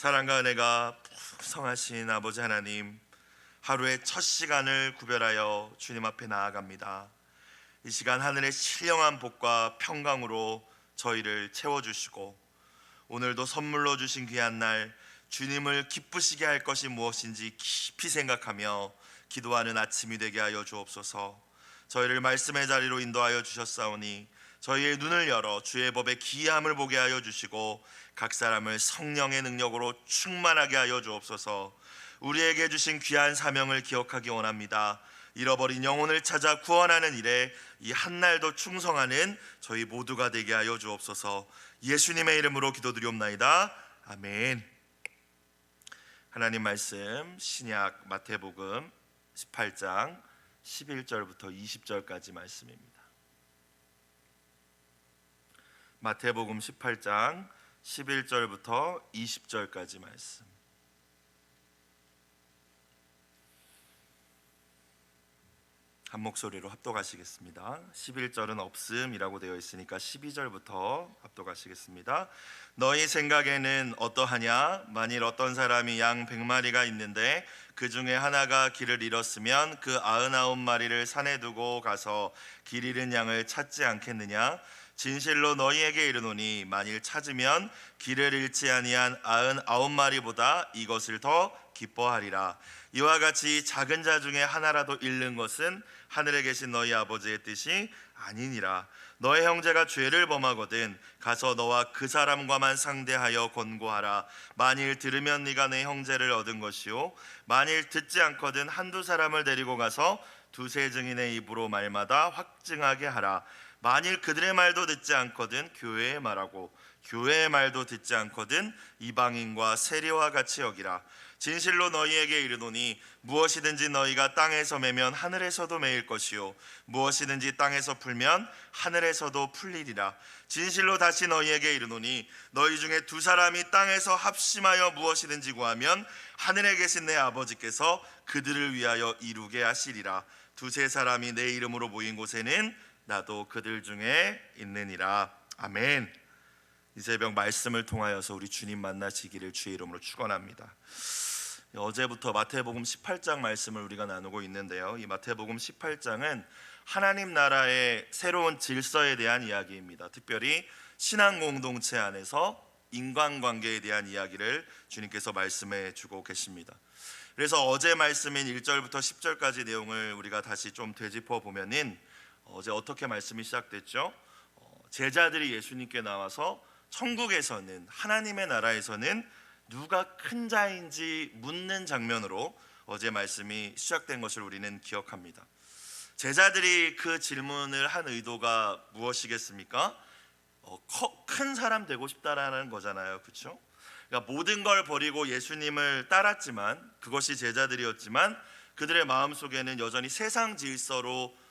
사랑과 은혜가 풍성하신 아버지 하나님, 하루의 첫 시간을 구별하여 주님 앞에 나아갑니다. 이 시간 하늘의 신령한 복과 평강으로 저희를 채워주시고, 오늘도 선물로 주신 귀한 날 주님을 기쁘시게 할 것이 무엇인지 깊이 생각하며 기도하는 아침이 되게 하여 주옵소서. 저희를 말씀의 자리로 인도하여 주셨사오니 저희의 눈을 열어 주의 법의 기이함을 보게 하여 주시고, 각 사람을 성령의 능력으로 충만하게 하여 주옵소서. 우리에게 주신 귀한 사명을 기억하기 원합니다. 잃어버린 영혼을 찾아 구원하는 일에 이 한날도 충성하는 저희 모두가 되게 하여 주옵소서. 예수님의 이름으로 기도드리옵나이다. 아멘. 하나님 말씀 신약 마태복음 18장 11절부터 20절까지 말씀입니다. 마태복음 18장 11절부터 20절까지 말씀. 한 목소리로 합독하시겠습니다. 11절은 없음이라고 되어 있으니까 12절부터 합독하시겠습니다. 너희 생각에는 어떠하냐? 만일 어떤 사람이 양 100마리가 있는데 그 중에 하나가 길을 잃었으면 그 99마리를 산에 두고 가서 길 잃은 양을 찾지 않겠느냐? 진실로 너희에게 이르노니 만일 찾으면 길을 잃지 아니한 99마리보다 이것을 더 기뻐하리라. 이와 같이 작은 자 중에 하나라도 잃는 것은 하늘에 계신 너희 아버지의 뜻이 아니니라. 너의 형제가 죄를 범하거든 가서 너와 그 사람과만 상대하여 권고하라. 만일 들으면 네가 내 형제를 얻은 것이요, 만일 듣지 않거든 한두 사람을 데리고 가서 두세 증인의 입으로 말마다 확증하게 하라. 만일 그들의 말도 듣지 않거든 교회의 말하고, 교회의 말도 듣지 않거든 이방인과 세리와 같이 여기라. 진실로 너희에게 이르노니 무엇이든지 너희가 땅에서 매면 하늘에서도 매일 것이요, 무엇이든지 땅에서 풀면 하늘에서도 풀리리라. 진실로 다시 너희에게 이르노니 너희 중에 두 사람이 땅에서 합심하여 무엇이든지 구하면 하늘에 계신 내 아버지께서 그들을 위하여 이루게 하시리라. 두세 사람이 내 이름으로 모인 곳에는 나도 그들 중에 있느니라. 아멘. 이 새벽 말씀을 통하여서 우리 주님 만나시기를 주의 이름으로 축원합니다. 어제부터 마태복음 18장 말씀을 우리가 나누고 있는데요, 이 마태복음 18장은 하나님 나라의 새로운 질서에 대한 이야기입니다. 특별히 신앙 공동체 안에서 인간관계에 대한 이야기를 주님께서 말씀해 주고 계십니다. 그래서 어제 말씀인 1절부터 10절까지 내용을 우리가 다시 좀 되짚어 보면은, 어제 어떻게 말씀이 시작됐죠? 제자들이 예수님께 나와서 천국에서는, 하나님의 나라에서는 누가 큰 자인지 묻는 장면으로 어제 말씀이 시작된 것을 우리는 기억합니다. 제자들이 그 질문을 한 의도가 무엇이겠습니까? 큰 사람 되고 싶다라는 거잖아요, 그렇죠? 그러니까 모든 걸 버리고 예수님을 따랐지만, 그것이 제자들이었지만 그들의 마음 속에는 여전히 세상 질서로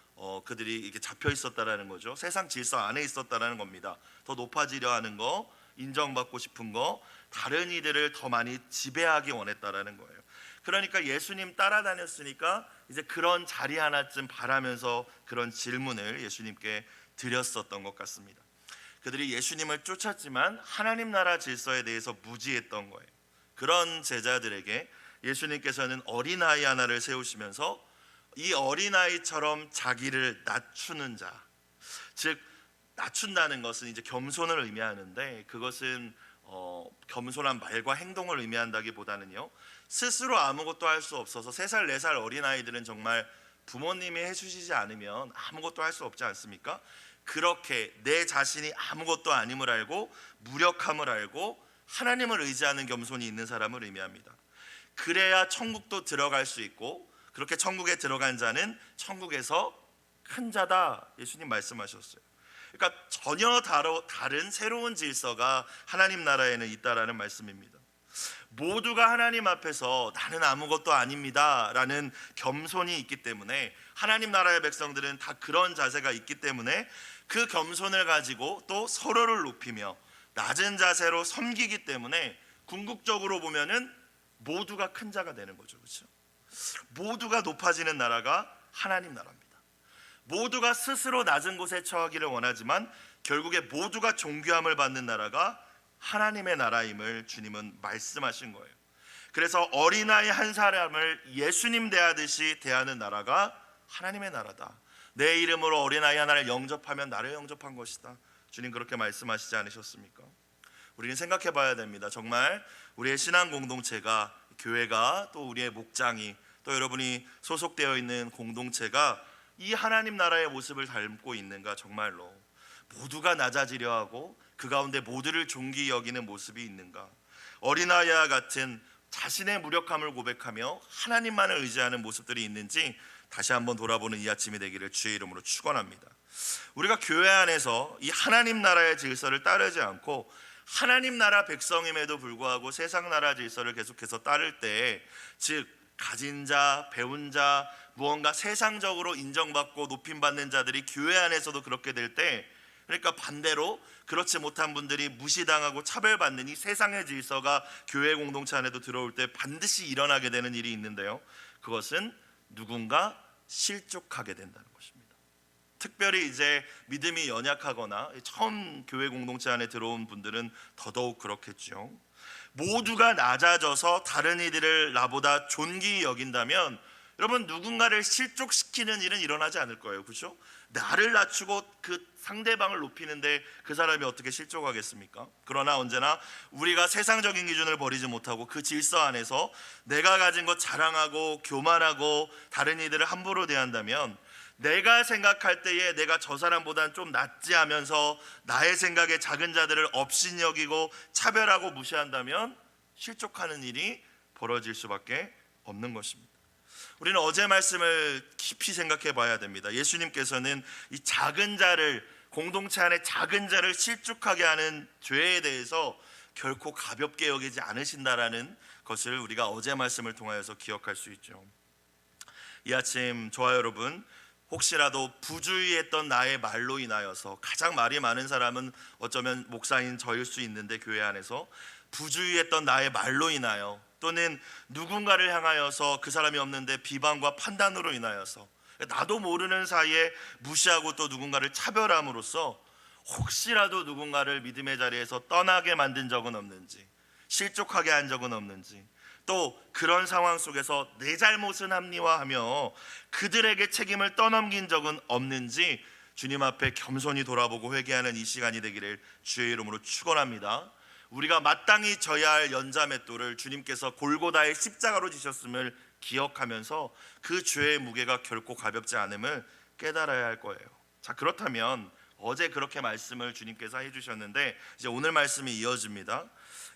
그들이 이렇게 잡혀 있었다라는 거죠. 세상 질서 안에 있었다라는 겁니다. 더 높아지려 하는 거, 인정받고 싶은 거, 다른 이들을 더 많이 지배하기 원했다라는 거예요. 그러니까 예수님 따라다녔으니까 이제 그런 자리 하나쯤 바라면서 그런 질문을 예수님께 드렸었던 것 같습니다. 그들이 예수님을 쫓았지만 하나님 나라 질서에 대해서 무지했던 거예요. 그런 제자들에게 예수님께서는 어린아이 하나를 세우시면서 이 어린아이처럼 자기를 낮추는 자, 즉 낮춘다는 것은 이제 겸손을 의미하는데, 그것은 겸손한 말과 행동을 의미한다기보다는요, 스스로 아무것도 할 수 없어서 3살 4살 어린아이들은 정말 부모님이 해주시지 않으면 아무것도 할 수 없지 않습니까? 그렇게 내 자신이 아무것도 아님을 알고 무력함을 알고 하나님을 의지하는 겸손이 있는 사람을 의미합니다. 그래야 천국도 들어갈 수 있고, 그렇게 천국에 들어간 자는 천국에서 큰 자다, 예수님 말씀하셨어요. 그러니까 전혀 다른 새로운 질서가 하나님 나라에는 있다라는 말씀입니다. 모두가 하나님 앞에서 나는 아무것도 아닙니다 라는 겸손이 있기 때문에, 하나님 나라의 백성들은 다 그런 자세가 있기 때문에 그 겸손을 가지고 또 서로를 높이며 낮은 자세로 섬기기 때문에 궁극적으로 보면은 모두가 큰 자가 되는 거죠, 그렇죠? 모두가 높아지는 나라가 하나님 나라입니다. 모두가 스스로 낮은 곳에 처하기를 원하지만 결국에 모두가 존귀함을 받는 나라가 하나님의 나라임을 주님은 말씀하신 거예요. 그래서 어린아이 한 사람을 예수님 대하듯이 대하는 나라가 하나님의 나라다. 내 이름으로 어린아이 하나를 영접하면 나를 영접한 것이다. 주님 그렇게 말씀하시지 않으셨습니까? 우리는 생각해 봐야 됩니다. 정말 우리의 신앙 공동체가, 교회가, 또 우리의 목장이, 또 여러분이 소속되어 있는 공동체가 이 하나님 나라의 모습을 닮고 있는가. 정말로 모두가 낮아지려 하고 그 가운데 모두를 존귀 여기는 모습이 있는가. 어린아이와 같은 자신의 무력함을 고백하며 하나님만을 의지하는 모습들이 있는지 다시 한번 돌아보는 이 아침이 되기를 주의 이름으로 축원합니다. 우리가 교회 안에서 이 하나님 나라의 질서를 따르지 않고 하나님 나라 백성임에도 불구하고 세상 나라 질서를 계속해서 따를 때, 즉 가진 자, 배운 자, 무언가 세상적으로 인정받고 높임받는 자들이 교회 안에서도 그렇게 될 때, 그러니까 반대로 그렇지 못한 분들이 무시당하고 차별받는 이 세상의 질서가 교회 공동체 안에도 들어올 때 반드시 일어나게 되는 일이 있는데요, 그것은 누군가 실족하게 된다는 것입니다. 특별히 이제 믿음이 연약하거나 처음 교회 공동체 안에 들어온 분들은 더더욱 그렇겠죠. 모두가 낮아져서 다른 이들을 나보다 존귀히 여긴다면 여러분, 누군가를 실족시키는 일은 일어나지 않을 거예요. 그렇죠? 나를 낮추고 그 상대방을 높이는데 그 사람이 어떻게 실족하겠습니까? 그러나 언제나 우리가 세상적인 기준을 버리지 못하고 그 질서 안에서 내가 가진 것 자랑하고 교만하고 다른 이들을 함부로 대한다면, 내가 생각할 때에 내가 저 사람보다는 좀 낫지 하면서 나의 생각에 작은 자들을 업신여기고 차별하고 무시한다면 실족하는 일이 벌어질 수밖에 없는 것입니다. 우리는 어제 말씀을 깊이 생각해 봐야 됩니다. 예수님께서는 이 작은 자를, 공동체 안에 작은 자를 실족하게 하는 죄에 대해서 결코 가볍게 여기지 않으신다라는 것을 우리가 어제 말씀을 통하여서 기억할 수 있죠. 이 아침 저와 여러분, 혹시라도 부주의했던 나의 말로 인하여서, 가장 말이 많은 사람은 어쩌면 목사인 저일 수 있는데, 교회 안에서 부주의했던 나의 말로 인하여, 또는 누군가를 향하여서 그 사람이 없는데 비방과 판단으로 인하여서 나도 모르는 사이에 무시하고 또 누군가를 차별함으로써 혹시라도 누군가를 믿음의 자리에서 떠나게 만든 적은 없는지, 실족하게 한 적은 없는지, 또 그런 상황 속에서 내 잘못은 합리화하며 그들에게 책임을 떠넘긴 적은 없는지 주님 앞에 겸손히 돌아보고 회개하는 이 시간이 되기를 주의 이름으로 축원합니다. 우리가 마땅히 져야 할 연자맷돌을 주님께서 골고다의 십자가로 지셨음을 기억하면서 그 죄의 무게가 결코 가볍지 않음을 깨달아야 할 거예요. 자, 그렇다면 어제 그렇게 말씀을 주님께서 해주셨는데 이제 오늘 말씀이 이어집니다.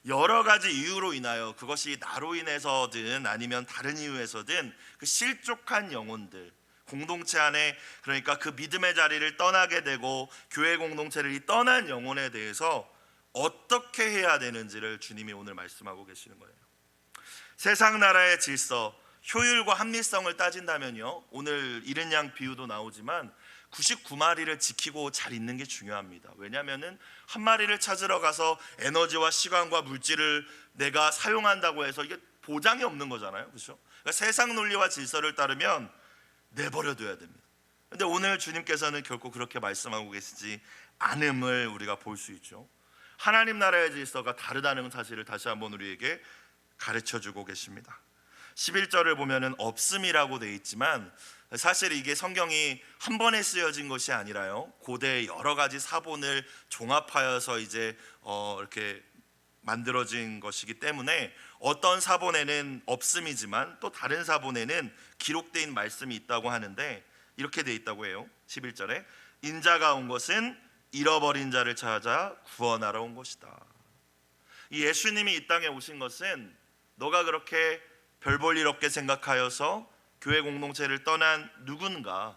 여러 가지 이유로 인하여, 그것이 나로 인해서든 아니면 다른 이유에서든 그 실족한 영혼들, 공동체 안에, 그러니까 그 믿음의 자리를 떠나게 되고 교회 공동체를 떠난 영혼에 대해서 어떻게 해야 되는지를 주님이 오늘 말씀하고 계시는 거예요. 세상 나라의 질서, 효율과 합리성을 따진다면요, 오늘 이른 양 비유도 나오지만 99마리를 지키고 잘 있는 게 중요합니다. 왜냐하면 한 마리를 찾으러 가서 에너지와 시간과 물질을 내가 사용한다고 해서 이게 보장이 없는 거잖아요. 그렇죠? 그러니까 세상 논리와 질서를 따르면 내버려둬야 됩니다. 그런데 오늘 주님께서는 결코 그렇게 말씀하고 계시지 않음을 우리가 볼 수 있죠. 하나님 나라의 질서가 다르다는 사실을 다시 한번 우리에게 가르쳐주고 계십니다. 11절을 보면은 없음이라고 되어 있지만 사실 이게 성경이 한 번에 쓰여진 것이 아니라요, 고대 여러 가지 사본을 종합하여서 이제 이렇게 만들어진 것이기 때문에 어떤 사본에는 없음이지만 또 다른 사본에는 기록된 말씀이 있다고 하는데, 이렇게 되어 있다고 해요. 11절에 인자가 온 것은 잃어버린 자를 찾아 구원하러 온 것이다. 이 예수님이 이 땅에 오신 것은 너가 그렇게 별 볼 일 없게 생각하여서 교회 공동체를 떠난 누군가,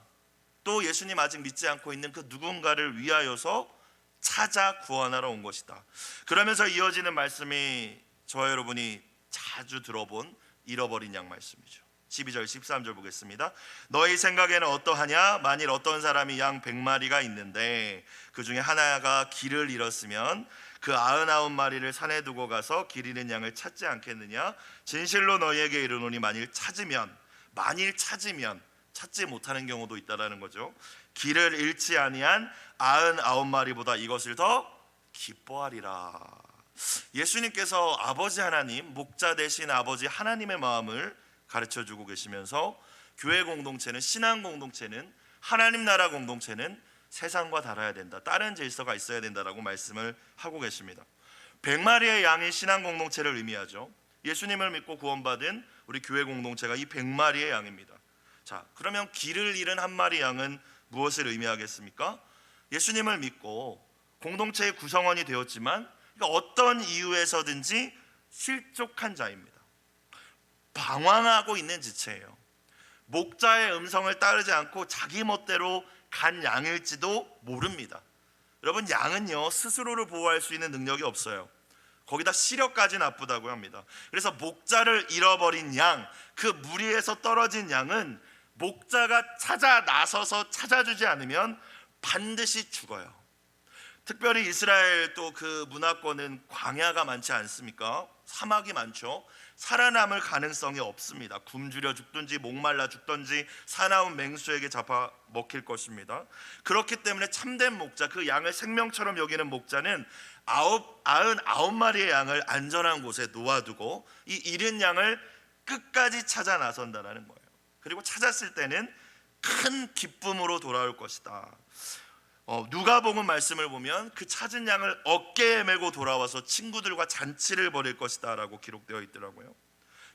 또 예수님 아직 믿지 않고 있는 그 누군가를 위하여서 찾아 구원하러 온 것이다. 그러면서 이어지는 말씀이 저와 여러분이 자주 들어본 잃어버린 양 말씀이죠. 12절 13절 보겠습니다. 너희 생각에는 어떠하냐? 만일 어떤 사람이 양 100마리가 있는데 그 중에 하나가 길을 잃었으면 그 99마리를 산에 두고 가서 길 잃은 양을 찾지 않겠느냐? 진실로 너희에게 이르노니 만일 찾으면 찾지 못하는 경우도 있다라는 거죠. 길을 잃지 아니한 99마리보다 이것을 더 기뻐하리라. 예수님께서 아버지 하나님, 목자 되신 아버지 하나님의 마음을 가르쳐 주고 계시면서 교회 공동체는, 신앙 공동체는, 하나님 나라 공동체는 세상과 달라야 된다, 다른 질서가 있어야 된다라고 말씀을 하고 계십니다. 100마리의 양이 신앙 공동체를 의미하죠. 예수님을 믿고 구원받은 우리 교회 공동체가 이 100마리의 양입니다. 자, 그러면 길을 잃은 한 마리 양은 무엇을 의미하겠습니까? 예수님을 믿고 공동체의 구성원이 되었지만 어떤 이유에서든지 실족한 자입니다. 방황하고 있는 지체예요. 목자의 음성을 따르지 않고 자기 멋대로 간 양일지도 모릅니다. 여러분, 양은요 스스로를 보호할 수 있는 능력이 없어요. 거기다 시력까지 나쁘다고 합니다. 그래서 목자를 잃어버린 양, 그 무리에서 떨어진 양은 목자가 찾아 나서서 찾아주지 않으면 반드시 죽어요. 특별히 이스라엘 또 그 문화권은 광야가 많지 않습니까? 사막이 많죠. 살아남을 가능성이 없습니다. 굶주려 죽든지 목말라 죽든지 사나운 맹수에게 잡아 먹힐 것입니다. 그렇기 때문에 참된 목자, 그 양을 생명처럼 여기는 목자는 99마리의 양을 안전한 곳에 놓아두고 이 잃은 양을 끝까지 찾아 나선다는 거예요. 그리고 찾았을 때는 큰 기쁨으로 돌아올 것이다. 누가복음 말씀을 보면 그 찾은 양을 어깨에 메고 돌아와서 친구들과 잔치를 벌일 것이다 라고 기록되어 있더라고요.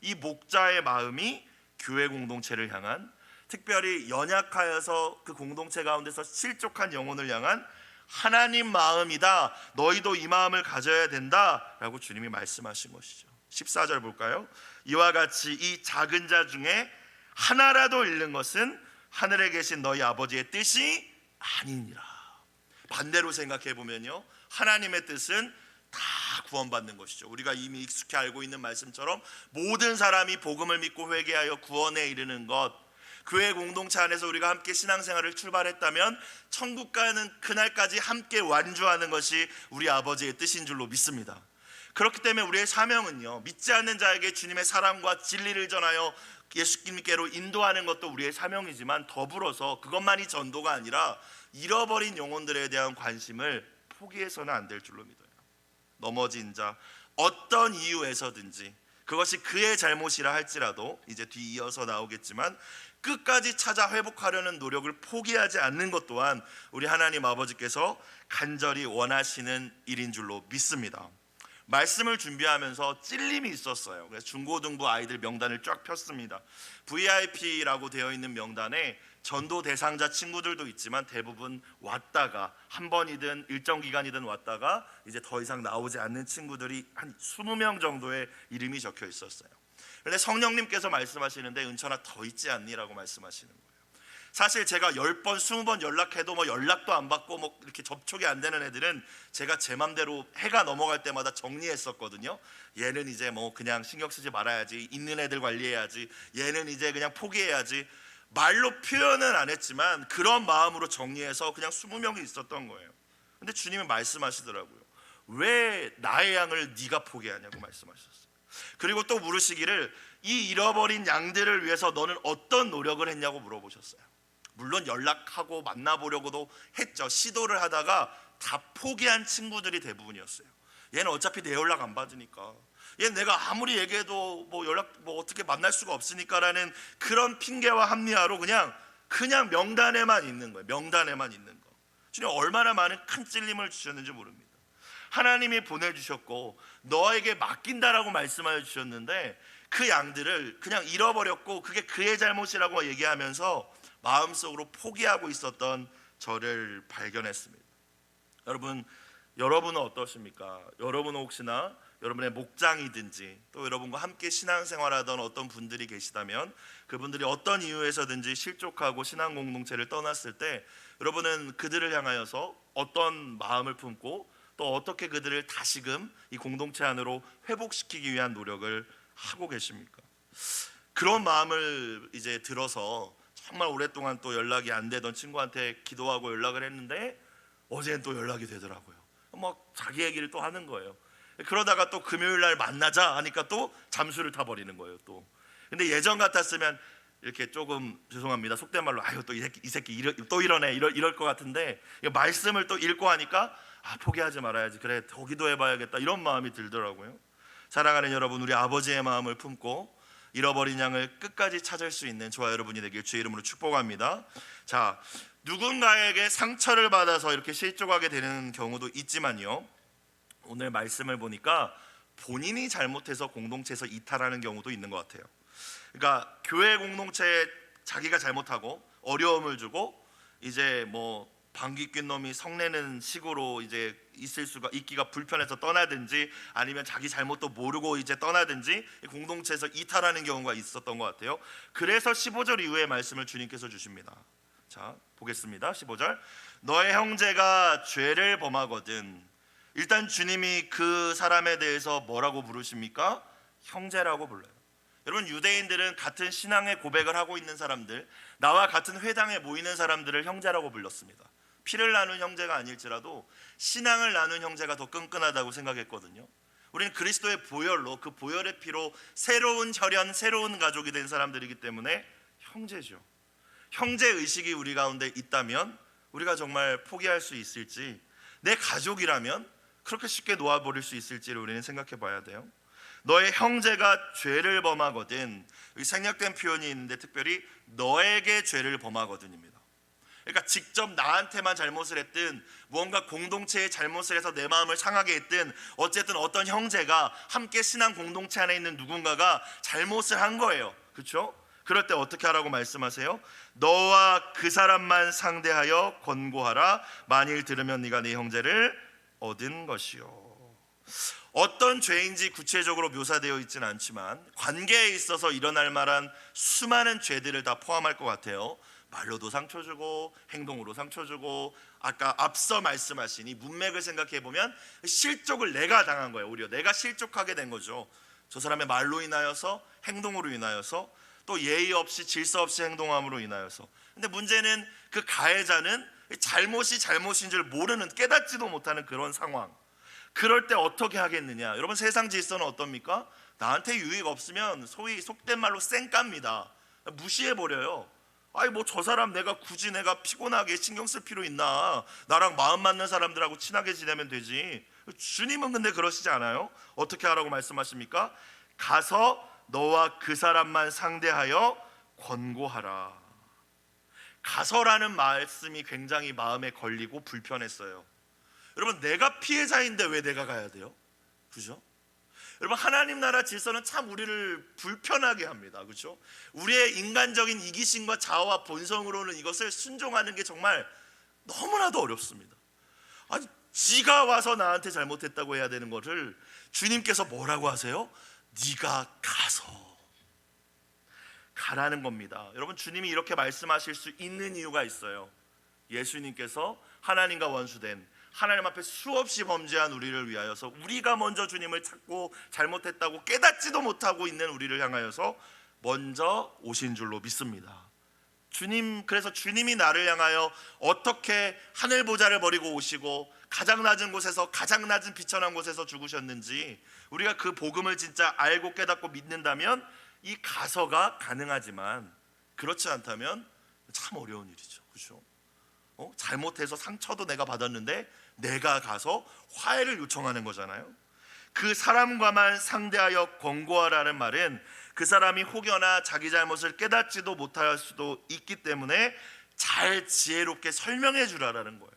이 목자의 마음이 교회 공동체를 향한, 특별히 연약하여서 그 공동체 가운데서 실족한 영혼을 향한 하나님 마음이다, 너희도 이 마음을 가져야 된다 라고 주님이 말씀하신 것이죠. 14절 볼까요? 이와 같이 이 작은 자 중에 하나라도 잃는 것은 하늘에 계신 너희 아버지의 뜻이 아니니라. 반대로 생각해 보면요, 하나님의 뜻은 다 구원받는 것이죠. 우리가 이미 익숙히 알고 있는 말씀처럼 모든 사람이 복음을 믿고 회개하여 구원에 이르는 것, 교회 공동체 안에서 우리가 함께 신앙생활을 출발했다면 천국 가는 그날까지 함께 완주하는 것이 우리 아버지의 뜻인 줄로 믿습니다. 그렇기 때문에 우리의 사명은요, 믿지 않는 자에게 주님의 사랑과 진리를 전하여 예수님께로 인도하는 것도 우리의 사명이지만, 더불어서 그것만이 전도가 아니라 잃어버린 영혼들에 대한 관심을 포기해서는 안 될 줄로 믿어요. 넘어진 자, 어떤 이유에서든지 그것이 그의 잘못이라 할지라도, 이제 뒤이어서 나오겠지만 끝까지 찾아 회복하려는 노력을 포기하지 않는 것 또한 우리 하나님 아버지께서 간절히 원하시는 일인 줄로 믿습니다. 말씀을 준비하면서 찔림이 있었어요. 그래서 중고등부 아이들 명단을 쫙 폈습니다. VIP라고 되어 있는 명단에 전도 대상자 친구들도 있지만 대부분 왔다가 한 번이든 일정 기간이든 왔다가 이제 더 이상 나오지 않는 친구들이 한 20명 정도의 이름이 적혀 있었어요. 그런데 성령님께서 말씀하시는데, 은천아 더 있지 않니라고 말씀하시는 거예요. 사실 제가 10번 20번 연락해도 연락도 안 받고 이렇게 접촉이 안 되는 애들은 제가 제 맘대로 해가 넘어갈 때마다 정리했었거든요. 얘는 이제 그냥 신경 쓰지 말아야지, 있는 애들 관리해야지, 얘는 이제 그냥 포기해야지. 말로 표현은 안 했지만 그런 마음으로 정리해서 그냥 20명이 있었던 거예요. 근데 주님이 말씀하시더라고요. 왜 나의 양을 네가 포기하냐고 말씀하셨어요. 그리고 또 물으시기를, 이 잃어버린 양들을 위해서 너는 어떤 노력을 했냐고 물어보셨어요. 물론 연락하고 만나보려고도 했죠. 시도를 하다가 다 포기한 친구들이 대부분이었어요. 얘는 어차피 내 연락 안 받으니까, 얘는 내가 아무리 얘기해도 연락 어떻게 만날 수가 없으니까라는 그런 핑계와 합리화로 그냥 명단에만 있는 거예요. 명단에만 있는 거. 주님 얼마나 많은 큰 찔림을 주셨는지 모릅니다. 하나님이 보내주셨고 너에게 맡긴다라고 말씀하여 주셨는데 그 양들을 그냥 잃어버렸고 그게 그의 잘못이라고 얘기하면서 마음속으로 포기하고 있었던 저를 발견했습니다. 여러분은 어떠십니까? 여러분은 혹시나 여러분의 목장이든지 또 여러분과 함께 신앙생활하던 어떤 분들이 계시다면, 그분들이 어떤 이유에서든지 실족하고 신앙 공동체를 떠났을 때 여러분은 그들을 향하여서 어떤 마음을 품고 또 어떻게 그들을 다시금 이 공동체 안으로 회복시키기 위한 노력을 하고 계십니까? 그런 마음을 이제 들어서 정말 오랫동안 또 연락이 안 되던 친구한테 기도하고 연락을 했는데 어제는 또 연락이 되더라고요. 자기 얘기를 또 하는 거예요. 그러다가 또 금요일 날 만나자 하니까 또 잠수를 타버리는 거예요. 또 근데 예전 같았으면 이렇게 조금 죄송합니다, 속된 말로 또 이 새끼 또 이러네 이럴 것 같은데 말씀을 또 읽고 하니까 포기하지 말아야지, 그래 더 기도해봐야겠다, 이런 마음이 들더라고요. 사랑하는 여러분, 우리 아버지의 마음을 품고 잃어버린 양을 끝까지 찾을 수 있는 저와 여러분이 되길 주의 이름으로 축복합니다. 자, 누군가에게 상처를 받아서 이렇게 실족하게 되는 경우도 있지만요, 오늘 말씀을 보니까 본인이 잘못해서 공동체에서 이탈하는 경우도 있는 것 같아요. 그러니까 교회 공동체에 자기가 잘못하고 어려움을 주고 이제 뭐 방귀 뀐 놈이 성내는 식으로 이제 있기가 불편해서 떠나든지, 아니면 자기 잘못도 모르고 이제 떠나든지 공동체에서 이탈하는 경우가 있었던 것 같아요. 그래서 15절 이후의 말씀을 주님께서 주십니다. 자, 보겠습니다. 15절. 너의 형제가 죄를 범하거든. 일단 주님이 그 사람에 대해서 뭐라고 부르십니까? 형제라고 불러요. 여러분, 유대인들은 같은 신앙의 고백을 하고 있는 사람들, 나와 같은 회당에 모이는 사람들을 형제라고 불렀습니다. 피를 나눈 형제가 아닐지라도 신앙을 나눈 형제가 더 끈끈하다고 생각했거든요. 우리는 그리스도의 보혈로, 그 보혈의 피로 새로운 혈연, 새로운 가족이 된 사람들이기 때문에 형제죠. 형제 의식이 우리 가운데 있다면 우리가 정말 포기할 수 있을지, 내 가족이라면 그렇게 쉽게 놓아버릴 수 있을지를 우리는 생각해 봐야 돼요. 너의 형제가 죄를 범하거든, 여기 생략된 표현이 있는데 특별히 너에게 죄를 범하거든입니다. 그러니까 직접 나한테만 잘못을 했든, 무언가 공동체에 잘못을 해서 내 마음을 상하게 했든, 어쨌든 어떤 형제가, 함께 신앙 공동체 안에 있는 누군가가 잘못을 한 거예요. 그렇죠? 그럴 때 어떻게 하라고 말씀하세요? 너와 그 사람만 상대하여 권고하라. 만일 들으면 네가 네 형제를 얻은 것이요. 어떤 죄인지 구체적으로 묘사되어 있지는 않지만 관계에 있어서 일어날 만한 수많은 죄들을 다 포함할 것 같아요. 말로도 상처 주고 행동으로 상처 주고, 아까 앞서 말씀하신 이 문맥을 생각해 보면 실족을 내가 당한 거예요. 오히려 내가 실족하게 된 거죠. 저 사람의 말로 인하여서, 행동으로 인하여서, 또 예의 없이 질서 없이 행동함으로 인하여서. 근데 문제는 그 가해자는 잘못이 잘못인 줄 모르는, 깨닫지도 못하는 그런 상황. 그럴 때 어떻게 하겠느냐? 여러분, 세상 질서는 어떻습니까? 나한테 유익 없으면 소위 속된 말로 쌩깝니다. 무시해버려요. 아니 뭐 저 사람 내가 굳이 내가 피곤하게 신경 쓸 필요 있나? 나랑 마음 맞는 사람들하고 친하게 지내면 되지. 주님은 근데 그러시지 않아요. 어떻게 하라고 말씀하십니까? 가서 너와 그 사람만 상대하여 권고하라. 가서라는 말씀이 굉장히 마음에 걸리고 불편했어요. 여러분, 내가 피해자인데 왜 내가 가야 돼요? 그죠? 여러분, 하나님 나라 질서는 참 우리를 불편하게 합니다. 그렇죠? 우리의 인간적인 이기심과 자아와 본성으로는 이것을 순종하는 게 정말 너무나도 어렵습니다. 아니, 지가 와서 나한테 잘못했다고 해야 되는 것을 주님께서 뭐라고 하세요? 네가 가서 가라는 겁니다. 여러분, 주님이 이렇게 말씀하실 수 있는 이유가 있어요. 예수님께서 하나님과 원수된, 하나님 앞에 수없이 범죄한 우리를 위하여서, 우리가 먼저 주님을 찾고 잘못했다고 깨닫지도 못하고 있는 우리를 향하여서 먼저 오신 줄로 믿습니다. 그래서 주님이 나를 향하여 어떻게 하늘 보좌를 버리고 오시고 가장 낮은 곳에서, 가장 낮은 비천한 곳에서 죽으셨는지 우리가 그 복음을 진짜 알고 깨닫고 믿는다면 이 가서가 가능하지만, 그렇지 않다면 참 어려운 일이죠. 그렇죠? 잘못해서 상처도 내가 받았는데 내가 가서 화해를 요청하는 거잖아요. 그 사람과만 상대하여 권고하라는 말은 그 사람이 혹여나 자기 잘못을 깨닫지도 못할 수도 있기 때문에 잘 지혜롭게 설명해 주라라는 거예요.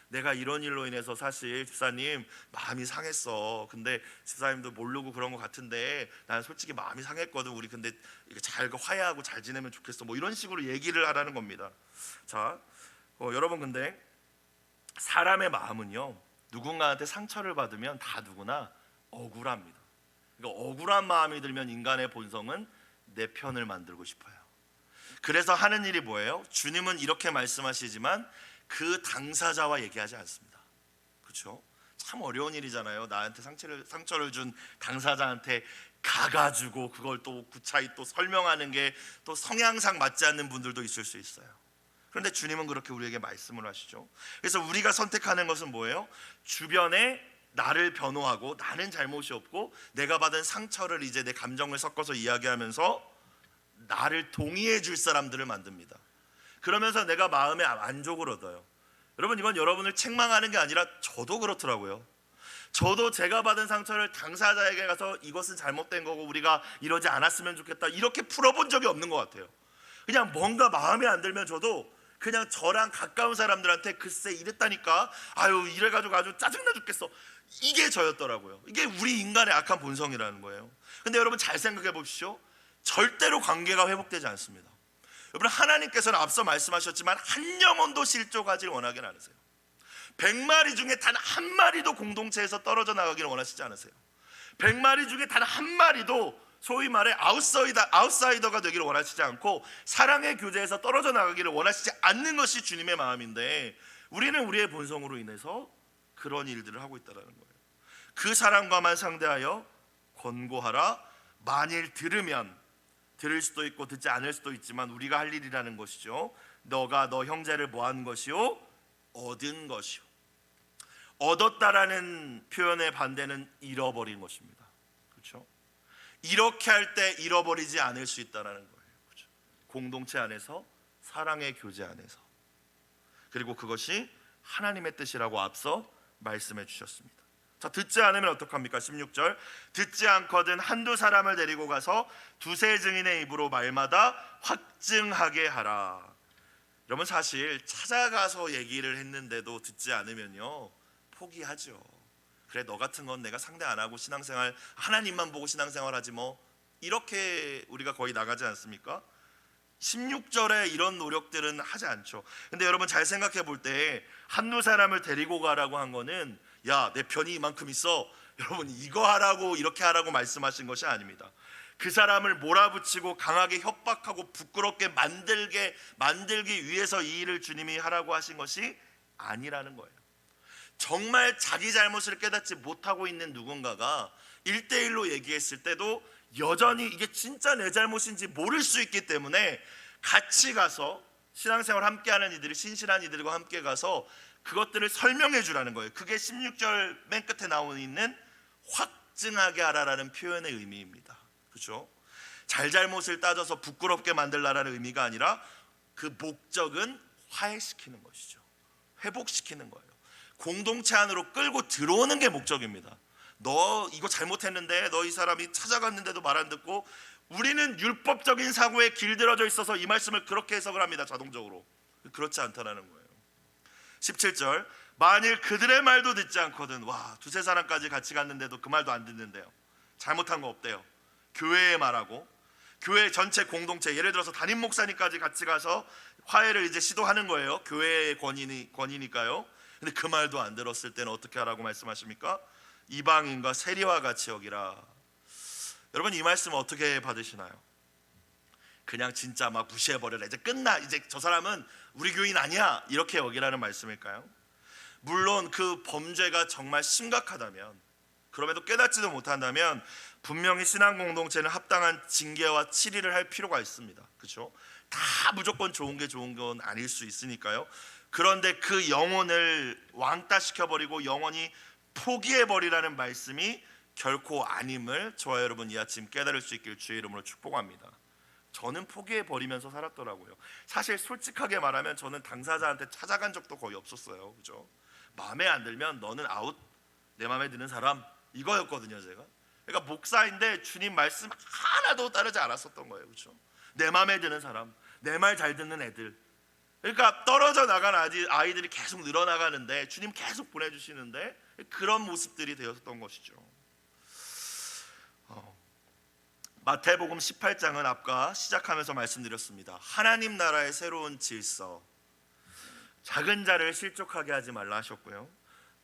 내가 이런 일로 인해서 사실 집사님 마음이 상했어. 근데 집사님도 모르고 그런 것 같은데 난 솔직히 마음이 상했거든. 우리 근데 잘 화해하고 잘 지내면 좋겠어. 뭐 이런 식으로 얘기를 하라는 겁니다. 자, 여러분, 근데 사람의 마음은요, 누군가한테 상처를 받으면 다 누구나 억울합니다. 그러니까 억울한 마음이 들면 인간의 본성은 내 편을 만들고 싶어요. 그래서 하는 일이 뭐예요? 주님은 이렇게 말씀하시지만 그 당사자와 얘기하지 않습니다. 그렇죠? 참 어려운 일이잖아요. 나한테 상처를 준 당사자한테 가가지고 그걸 또 구차히 또 설명하는 게 또 성향상 맞지 않는 분들도 있을 수 있어요. 그런데 주님은 그렇게 우리에게 말씀을 하시죠. 그래서 우리가 선택하는 것은 뭐예요? 주변에 나를 변호하고 나는 잘못이 없고 내가 받은 상처를 이제 내 감정을 섞어서 이야기하면서 나를 동의해 줄 사람들을 만듭니다. 그러면서 내가 마음의 만족을 얻어요. 여러분, 이건 여러분을 책망하는 게 아니라 저도 그렇더라고요. 저도 제가 받은 상처를 당사자에게 가서 이것은 잘못된 거고 우리가 이러지 않았으면 좋겠다 이렇게 풀어본 적이 없는 것 같아요. 그냥 뭔가 마음에 안 들면 저도 그냥 저랑 가까운 사람들한테 글쎄 이랬다니까, 아유 이래가지고 아주 짜증나 죽겠어, 이게 저였더라고요. 이게 우리 인간의 악한 본성이라는 거예요. 근데 여러분 잘 생각해 보십시오. 절대로 관계가 회복되지 않습니다. 여러분, 하나님께서는 앞서 말씀하셨지만 한 영혼도 실족하지를 원하긴 않으세요. 100마리 중에 단 한 마리도 공동체에서 떨어져 나가기를 원하시지 않으세요. 100마리 중에 단 한 마리도 소위 말해 아웃사이더가 되기를 원하시지 않고 사랑의 교제에서 떨어져 나가기를 원하시지 않는 것이 주님의 마음인데, 우리는 우리의 본성으로 인해서 그런 일들을 하고 있다는 거예요. 그 사람과만 상대하여 권고하라. 만일 들을 수도 있고 듣지 않을 수도 있지만 우리가 할 일이라는 것이죠. 너가 너 형제를 뭐한 것이요? 얻은 것이요. 얻었다라는 표현의 반대는 잃어버린 것입니다. 그렇죠? 이렇게 할 때 잃어버리지 않을 수 있다라는 거예요. 그렇죠? 공동체 안에서, 사랑의 교제 안에서. 그리고 그것이 하나님의 뜻이라고 앞서 말씀해 주셨습니다. 자, 듣지 않으면 어떡합니까? 16절, 듣지 않거든 한두 사람을 데리고 가서 두세 증인의 입으로 말마다 확증하게 하라. 여러분, 사실 찾아가서 얘기를 했는데도 듣지 않으면요 포기하죠. 그래, 너 같은 건 내가 상대 안 하고 신앙생활, 하나님만 보고 신앙생활 하지 뭐, 이렇게 우리가 거의 나가지 않습니까? 16절에 이런 노력들은 하지 않죠. 근데 여러분 잘 생각해 볼 때 한두 사람을 데리고 가라고 한 거는, 야, 내 편이 이만큼 있어, 여러분 이거 하라고 이렇게 하라고 말씀하신 것이 아닙니다. 그 사람을 몰아붙이고 강하게 협박하고 부끄럽게 만들기 위해서 이 일을 주님이 하라고 하신 것이 아니라는 거예요. 정말 자기 잘못을 깨닫지 못하고 있는 누군가가 1대1로 얘기했을 때도 여전히 이게 진짜 내 잘못인지 모를 수 있기 때문에 같이 가서 신앙생활 함께하는 이들이, 신실한 이들과 함께 가서 그것들을 설명해 주라는 거예요. 그게 16절 맨 끝에 나오고 있는 확증하게 하라라는 표현의 의미입니다. 그렇죠? 잘못을 따져서 부끄럽게 만들라라는 의미가 아니라 그 목적은 화해시키는 것이죠. 회복시키는 거예요. 공동체 안으로 끌고 들어오는 게 목적입니다. 너 이거 잘못했는데, 너 이 사람이 찾아갔는데도 말 안 듣고, 우리는 율법적인 사고에 길들여져 있어서 이 말씀을 그렇게 해석을 합니다. 자동적으로. 그렇지 않다라는 거예요. 17절, 만일 그들의 말도 듣지 않거든. 와, 두세 사람까지 같이 갔는데도 그 말도 안 듣는데요. 잘못한 거 없대요. 교회에 말하고, 교회 전체 공동체, 예를 들어서 담임 목사님까지 같이 가서 화해를 이제 시도하는 거예요. 교회의 권위니까요. 근데 그 말도 안 들었을 때는 어떻게 하라고 말씀하십니까? 이방인과 세리와 같이 여기라. 여러분, 이 말씀 어떻게 받으시나요? 그냥 진짜 막 무시해버려라, 이제 끝나, 이제 저 사람은 우리 교인 아니야, 이렇게 여기라는 말씀일까요? 물론 그 범죄가 정말 심각하다면, 그럼에도 깨닫지도 못한다면 분명히 신앙 공동체는 합당한 징계와 치리를 할 필요가 있습니다. 그렇죠? 다 무조건 좋은 건 아닐 수 있으니까요. 그런데 그 영혼을 왕따 시켜버리고 영원히 포기해버리라는 말씀이 결코 아님을 저와 여러분 이 아침 깨달을 수 있길 주의 이름으로 축복합니다. 저는 포기해버리면서 살았더라고요. 사실 솔직하게 말하면 저는 당사자한테 찾아간 적도 거의 없었어요. 그죠? 마음에 안 들면 너는 아웃, 내 마음에 드는 사람, 이거였거든요. 제가 그러니까 목사인데 주님 말씀 하나도 따르지 않았었던 거예요. 그렇죠? 내 마음에 드는 사람, 내 말 잘 듣는 애들, 그러니까 떨어져 나간 아이들이 계속 늘어나가는데 주님 계속 보내주시는데 그런 모습들이 되었던 것이죠. 마태복음 18장은 아까 시작하면서 말씀드렸습니다. 하나님 나라의 새로운 질서, 작은 자를 실족하게 하지 말라 하셨고요.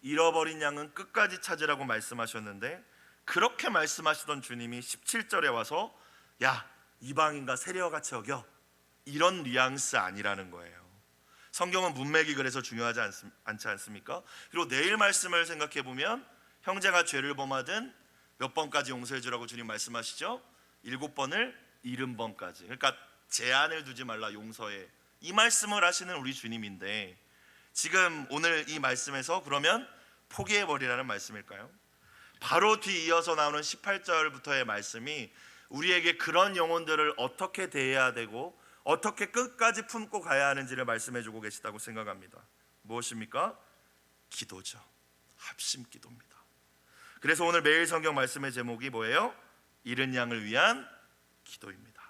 잃어버린 양은 끝까지 찾으라고 말씀하셨는데, 그렇게 말씀하시던 주님이 17절에 와서 야, 이방인과 세리와 같이 여겨, 이런 뉘앙스 아니라는 거예요. 성경은 문맥이 그래서 중요하지 않지 않습니까? 그리고 내일 말씀을 생각해 보면 형제가 죄를 범하든 몇 번까지 용서해 주라고 주님 말씀하시죠? 7번을 70번까지. 그러니까 제한을 두지 말라, 용서해, 이 말씀을 하시는 우리 주님인데, 지금 오늘 이 말씀에서 그러면 포기해 버리라는 말씀일까요? 바로 뒤이어서 나오는 18절부터의 말씀이 우리에게 그런 영혼들을 어떻게 대해야 되고 어떻게 끝까지 품고 가야 하는지를 말씀해 주고 계시다고 생각합니다. 무엇입니까? 기도죠. 합심 기도입니다. 그래서 오늘 매일 성경 말씀의 제목이 뭐예요? 잃은 양을 위한 기도입니다.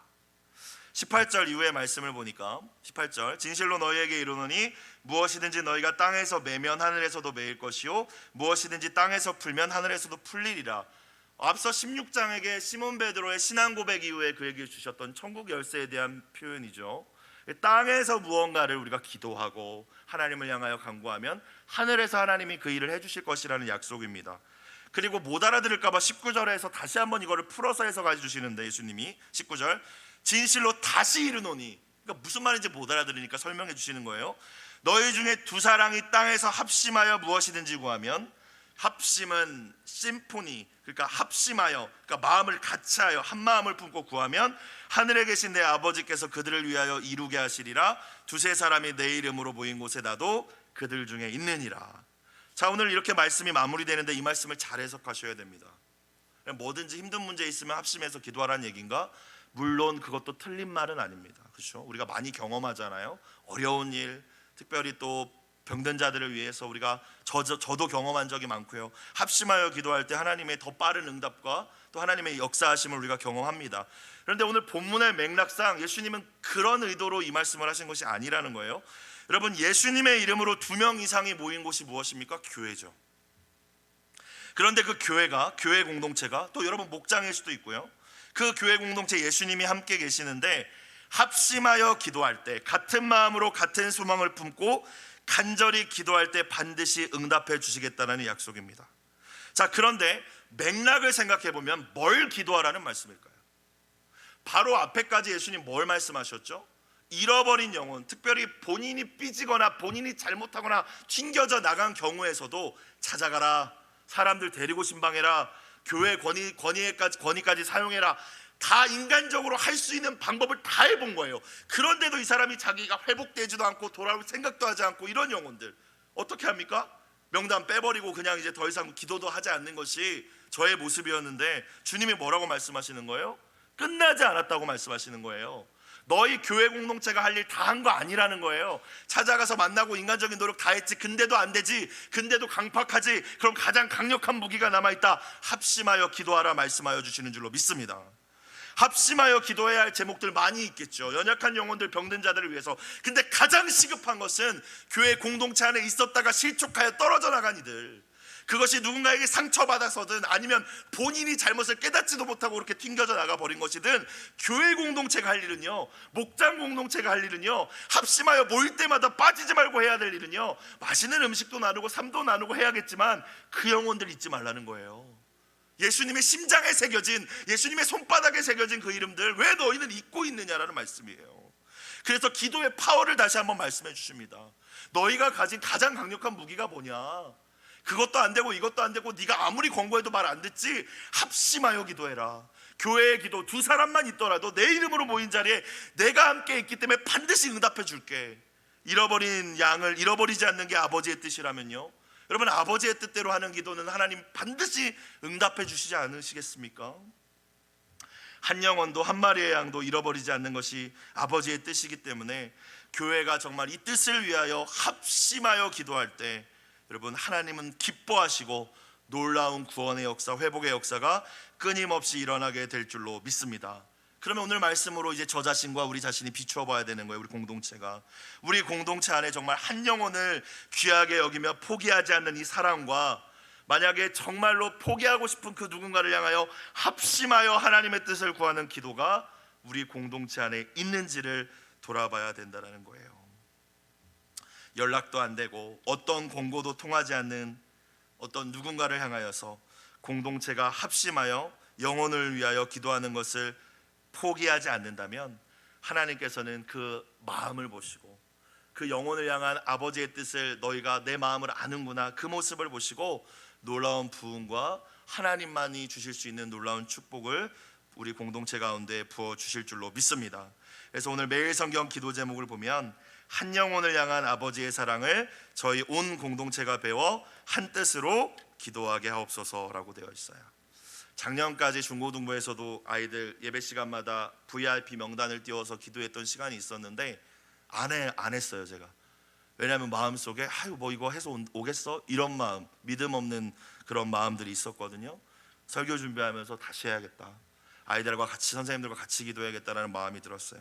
18절 이후의 말씀을 보니까 18절 진실로 너희에게 이르노니 무엇이든지 너희가 땅에서 매면 하늘에서도 매일 것이요 무엇이든지 땅에서 풀면 하늘에서도 풀리리라. 앞서 16장에게 시몬 베드로의 신앙 고백 이후에 그에게 주셨던 천국 열쇠에 대한 표현이죠. 땅에서 무언가를 우리가 기도하고 하나님을 향하여 간구하면 하늘에서 하나님이 그 일을 해주실 것이라는 약속입니다. 그리고 못 알아들을까 봐 19절에서 다시 한번 이거를 풀어서 해석해 주시는데 예수님이 19절 진실로 다시 이르노니, 그러니까 무슨 말인지 못 알아들으니까 설명해 주시는 거예요. 너희 중에 두 사람이 땅에서 합심하여 무엇이든지 구하면, 합심은 심포니, 그러니까 합심하여, 그러니까 마음을 같이하여 한 마음을 품고 구하면 하늘에 계신 내 아버지께서 그들을 위하여 이루게 하시리라. 두세 사람이 내 이름으로 모인 곳에 나도 그들 중에 있느니라. 자, 오늘 이렇게 말씀이 마무리되는데 이 말씀을 잘 해석하셔야 됩니다. 뭐든지 힘든 문제 있으면 합심해서 기도하라는 얘기인가? 물론 그것도 틀린 말은 아닙니다. 그렇죠? 우리가 많이 경험하잖아요. 어려운 일, 특별히 또 병든 자들을 위해서 우리가 저도 경험한 적이 많고요. 합심하여 기도할 때 하나님의 더 빠른 응답과 또 하나님의 역사하심을 우리가 경험합니다. 그런데 오늘 본문의 맥락상 예수님은 그런 의도로 이 말씀을 하신 것이 아니라는 거예요. 여러분, 예수님의 이름으로 2명 이상이 모인 곳이 무엇입니까? 교회죠. 그런데 그 교회가, 교회 공동체가 또 여러분 목장일 수도 있고요. 그 교회 공동체 예수님이 함께 계시는데 합심하여 기도할 때 같은 마음으로 같은 소망을 품고 간절히 기도할 때 반드시 응답해 주시겠다는 약속입니다. 자, 그런데 맥락을 생각해 보면 뭘 기도하라는 말씀일까요? 바로 앞에까지 예수님 뭘 말씀하셨죠? 잃어버린 영혼, 특별히 본인이 삐지거나 본인이 잘못하거나 튕겨져 나간 경우에서도 찾아가라, 사람들 데리고 신방해라, 교회 권위까지 사용해라. 다 인간적으로 할 수 있는 방법을 다 해본 거예요. 그런데도 이 사람이 자기가 회복되지도 않고 돌아올 생각도 하지 않고 이런 영혼들 어떻게 합니까? 명단 빼버리고 그냥 이제 더 이상 기도도 하지 않는 것이 저의 모습이었는데 주님이 뭐라고 말씀하시는 거예요? 끝나지 않았다고 말씀하시는 거예요. 너희 교회 공동체가 할 일 다 한 거 아니라는 거예요. 찾아가서 만나고 인간적인 노력 다 했지. 근데도 안 되지. 근데도 강팍하지. 그럼 가장 강력한 무기가 남아있다. 합심하여 기도하라 말씀하여 주시는 줄로 믿습니다. 합심하여 기도해야 할 제목들 많이 있겠죠. 연약한 영혼들, 병든 자들을 위해서. 근데 가장 시급한 것은 교회 공동체 안에 있었다가 실족하여 떨어져 나간 이들, 그것이 누군가에게 상처받아서든 아니면 본인이 잘못을 깨닫지도 못하고 그렇게 튕겨져 나가버린 것이든 교회 공동체가 할 일은요, 목장 공동체가 할 일은요, 합심하여 모일 때마다 빠지지 말고 해야 될 일은요, 맛있는 음식도 나누고 삶도 나누고 해야겠지만 그 영혼들 잊지 말라는 거예요. 예수님의 심장에 새겨진, 예수님의 손바닥에 새겨진 그 이름들 왜 너희는 잊고 있느냐라는 말씀이에요. 그래서 기도의 파워를 다시 한번 말씀해 주십니다. 너희가 가진 가장 강력한 무기가 뭐냐? 그것도 안 되고 이것도 안 되고 네가 아무리 권고해도 말 안 듣지? 합심하여 기도해라. 교회의 기도 두 사람만 있더라도 내 이름으로 모인 자리에 내가 함께 있기 때문에 반드시 응답해 줄게. 잃어버린 양을 잃어버리지 않는 게 아버지의 뜻이라면요, 여러분, 아버지의 뜻대로 하는 기도는 하나님 반드시 응답해 주시지 않으시겠습니까? 한 영혼도 한 마리의 양도 잃어버리지 않는 것이 아버지의 뜻이기 때문에 교회가 정말 이 뜻을 위하여 합심하여 기도할 때 여러분, 하나님은 기뻐하시고 놀라운 구원의 역사, 회복의 역사가 끊임없이 일어나게 될 줄로 믿습니다. 그러면 오늘 말씀으로 이제 저 자신과 우리 자신이 비추어 봐야 되는 거예요. 우리 공동체가, 우리 공동체 안에 정말 한 영혼을 귀하게 여기며 포기하지 않는 이 사랑과, 만약에 정말로 포기하고 싶은 그 누군가를 향하여 합심하여 하나님의 뜻을 구하는 기도가 우리 공동체 안에 있는지를 돌아봐야 된다는 거예요. 연락도 안 되고 어떤 권고도 통하지 않는 어떤 누군가를 향하여서 공동체가 합심하여 영혼을 위하여 기도하는 것을 포기하지 않는다면 하나님께서는 그 마음을 보시고 그 영혼을 향한 아버지의 뜻을 너희가 내 마음을 아는구나, 그 모습을 보시고 놀라운 부흥과 하나님만이 주실 수 있는 놀라운 축복을 우리 공동체 가운데 부어 주실 줄로 믿습니다. 그래서 오늘 매일 성경 기도 제목을 보면 한 영혼을 향한 아버지의 사랑을 저희 온 공동체가 배워 한 뜻으로 기도하게 하옵소서라고 되어 있어요. 작년까지 중고등부에서도 아이들 예배 시간마다 VIP 명단을 띄워서 기도했던 시간이 있었는데 안 했어요. 제가 왜냐하면 마음속에 아유 뭐 이거 해서 오겠어? 이런 마음, 믿음 없는 그런 마음들이 있었거든요. 설교 준비하면서 다시 해야겠다, 아이들과 같이 선생님들과 같이 기도해야겠다라는 마음이 들었어요.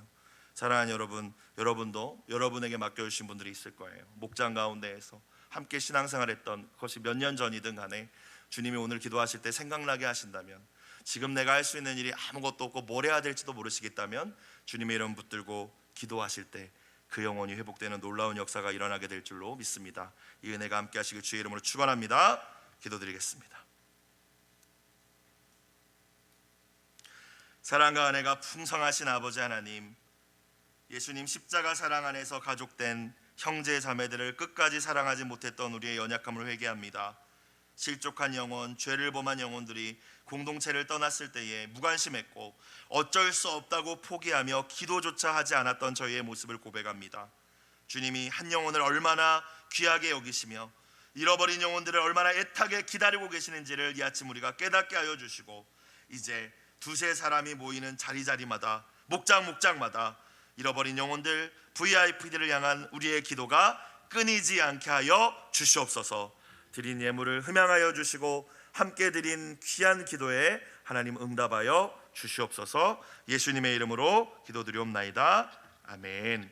사랑하는 여러분, 여러분도 여러분에게 맡겨주신 분들이 있을 거예요. 목장 가운데에서 함께 신앙생활했던, 그것이 몇 년 전이든 간에 주님이 오늘 기도하실 때 생각나게 하신다면, 지금 내가 할 수 있는 일이 아무것도 없고 뭘 해야 될지도 모르시겠다면 주님의 이름 붙들고 기도하실 때 그 영혼이 회복되는 놀라운 역사가 일어나게 될 줄로 믿습니다. 이 은혜가 함께 하시길 주의 이름으로 축원합니다. 기도드리겠습니다. 사랑과 은혜가 풍성하신 아버지 하나님, 예수님 십자가 사랑 안에서 가족된 형제 자매들을 끝까지 사랑하지 못했던 우리의 연약함을 회개합니다. 실족한 영혼, 죄를 범한 영혼들이 공동체를 떠났을 때에 무관심했고 어쩔 수 없다고 포기하며 기도조차 하지 않았던 저희의 모습을 고백합니다. 주님이 한 영혼을 얼마나 귀하게 여기시며 잃어버린 영혼들을 얼마나 애타게 기다리고 계시는지를 이 아침 우리가 깨닫게 하여 주시고, 이제 두세 사람이 모이는 자리자리마다, 목장마다 잃어버린 영혼들, VIP들을 향한 우리의 기도가 끊이지 않게 하여 주시옵소서. 드린 예물을 흠양하여 주시고 함께 드린 귀한 기도에 하나님 응답하여 주시옵소서. 예수님의 이름으로 기도드리옵나이다. 아멘.